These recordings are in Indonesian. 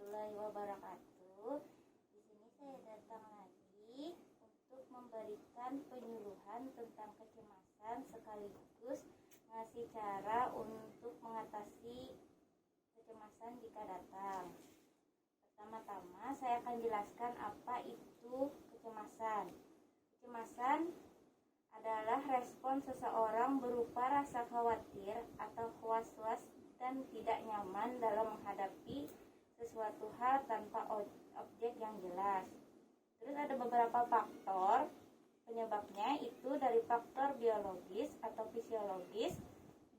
warahmatullahi wabarakatuh. Di sini saya datang lagi untuk memberikan penyuluhan tentang kecemasan sekaligus ngasih cara untuk mengatasi kecemasan jika datang. Pertama-tama saya akan jelaskan apa itu kecemasan. Kecemasan adalah respon seseorang berupa rasa khawatir atau was-was dan tidak nyaman dalam menghadapi sesuatu hal tanpa objek yang jelas. Terus ada beberapa faktor penyebabnya, itu dari faktor biologis atau fisiologis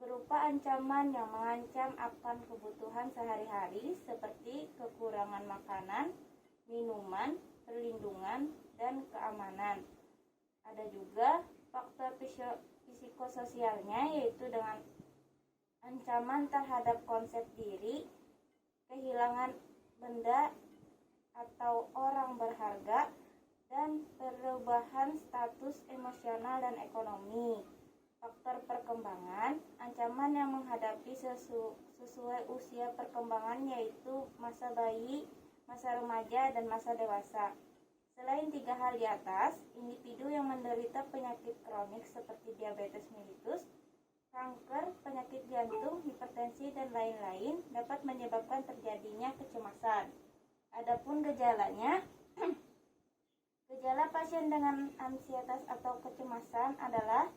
berupa ancaman yang mengancam akan kebutuhan sehari-hari seperti kekurangan makanan, minuman, perlindungan, dan keamanan. Ada juga faktor psikososialnya, yaitu dengan ancaman terhadap konsep diri, kehilangan benda atau orang berharga, dan perubahan status emosional dan ekonomi. Faktor perkembangan, ancaman yang menghadapi sesuai usia perkembangan, yaitu masa bayi, masa remaja, dan masa dewasa. Selain 3 hal di atas, individu yang menderita penyakit kronik seperti diabetes mellitus, kanker, penyakit jantung, hipertensi, dan lain-lain dapat menyebabkan terjadinya kecemasan. Adapun gejalanya, gejala pasien dengan ansietas atau kecemasan adalah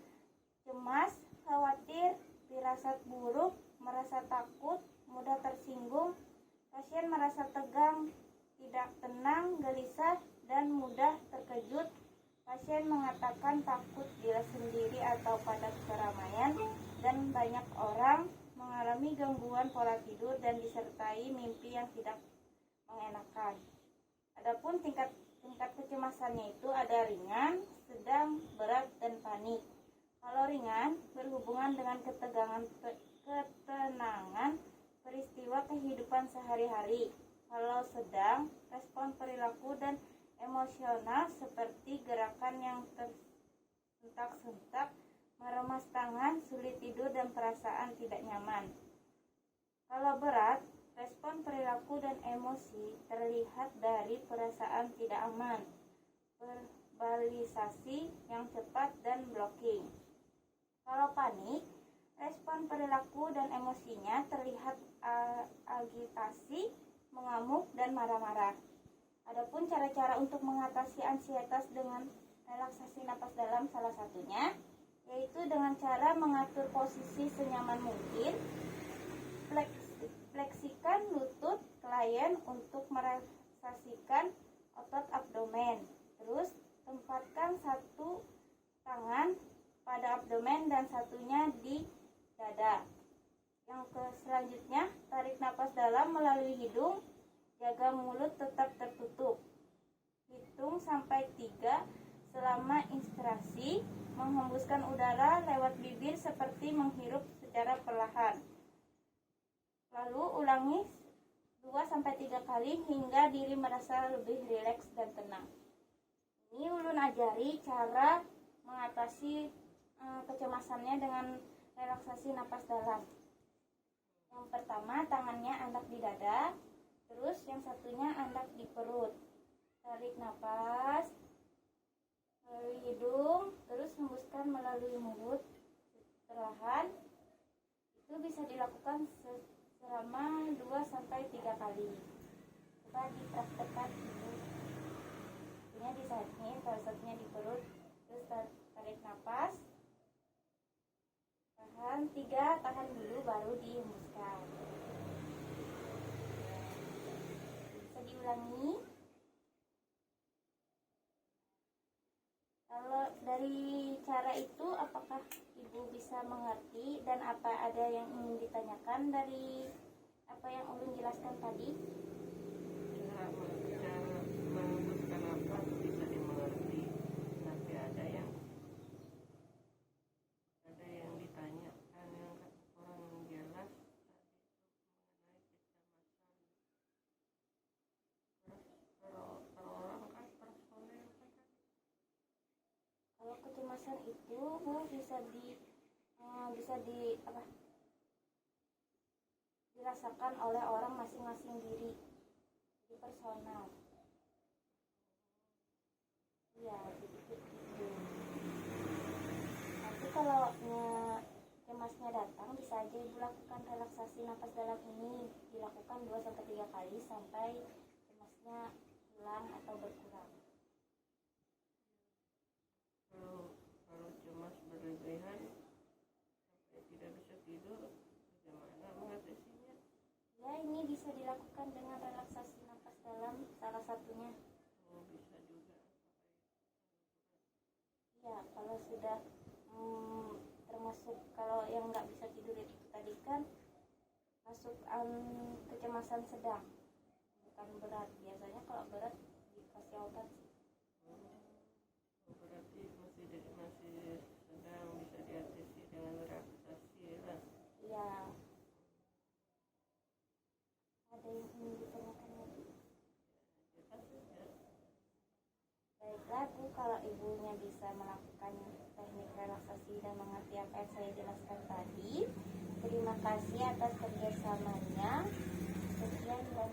cemas, khawatir, firasat buruk, merasa takut, mudah tersinggung, pasien merasa tegang, tidak tenang, gelisah, dan mudah terkejut. Pasien mengatakan takut bila sendiri atau pada keramaian, dan banyak orang mengalami gangguan pola tidur dan disertai mimpi yang tidak mengenakan. Adapun tingkat kecemasannya itu ada ringan, sedang, berat, dan panik. Kalau ringan berhubungan dengan ketenangan peristiwa kehidupan sehari-hari. Kalau sedang, respon perilaku dan emosional seperti gerakan yang tersentak-sentak, meremas tangan, sulit tidur, dan perasaan tidak nyaman. Kalau berat, respon perilaku dan emosi terlihat dari perasaan tidak aman, verbalisasi yang cepat, dan blocking. Kalau panik, respon perilaku dan emosinya terlihat agitasi, mengamuk, dan marah-marah. Adapun cara-cara untuk mengatasi ansietas dengan relaksasi napas dalam salah satunya, yaitu dengan cara mengatur posisi senyaman mungkin, fleksikan lutut klien untuk merelaksasikan otot abdomen. Terus tempatkan satu tangan pada abdomen dan satunya di dada. Yang selanjutnya, tarik napas dalam melalui hidung, jaga mulut tetap tertutup. Hitung sampai 3 selama inspirasi, menghembuskan udara lewat bibir seperti menghirup secara perlahan. Lalu ulangi 2-3 kali hingga diri merasa lebih rileks dan tenang. Ini ulun ajari cara mengatasi kecemasannya dengan relaksasi napas dalam. Yang pertama, tangannya angkat di dada, terus yang satunya angkat di perut. Tarik napas melalui hidung, terus hembuskan melalui mulut perlahan. Itu bisa dilakukan selama 2-3 kali. Coba dipraktekkan dulu. Satunya di sini, satunya di perut. Terus tarik napas, tahan 3, tahan dulu baru dihembuskan. Bisa diulangi. Kalau dari cara itu, apakah Ibu bisa mengerti dan apa ada yang ingin ditanyakan dari apa yang ulun jelaskan tadi? Cara menghembuskan napas bisa dimengerti, tapi ada yang ditanyakan yang kurang jelas tadi itu mengenai kecemasan. Per orang kan personel kan. Kalau kecemasan itu dirasakan oleh orang masing-masing diri. di personal. Iya, sedikit gitu. Nanti kalau cemasnya datang, bisa aja ibu lakukan relaksasi napas dalam ini, dilakukan 2-3 kali sampai cemasnya hilang atau berkurang. Kalau cemas berlebihan sampai tidak bisa tidur, bagaimana mengatasinya? Ya, ini bisa dilakukan dengan relaksasi napas dalam salah satunya. Oh, bisa juga. Ya, kalau sudah termasuk kalau yang nggak bisa tidur itu tadi kan masuk kecemasan sedang, bukan berat. Biasanya kalau berat dikasih obat sih. Oh, berarti masih sedang bisa diatasi dengan relaksasi lah. Iya. Ada yang ingin ditanyakan lagi? Jelas saja. Baiklah Bu, kalau ibunya bisa melakukan teknik relaksasi dan mengerti apa yang saya jelaskan tadi, terima kasih atas kerjasamanya. Sekian dan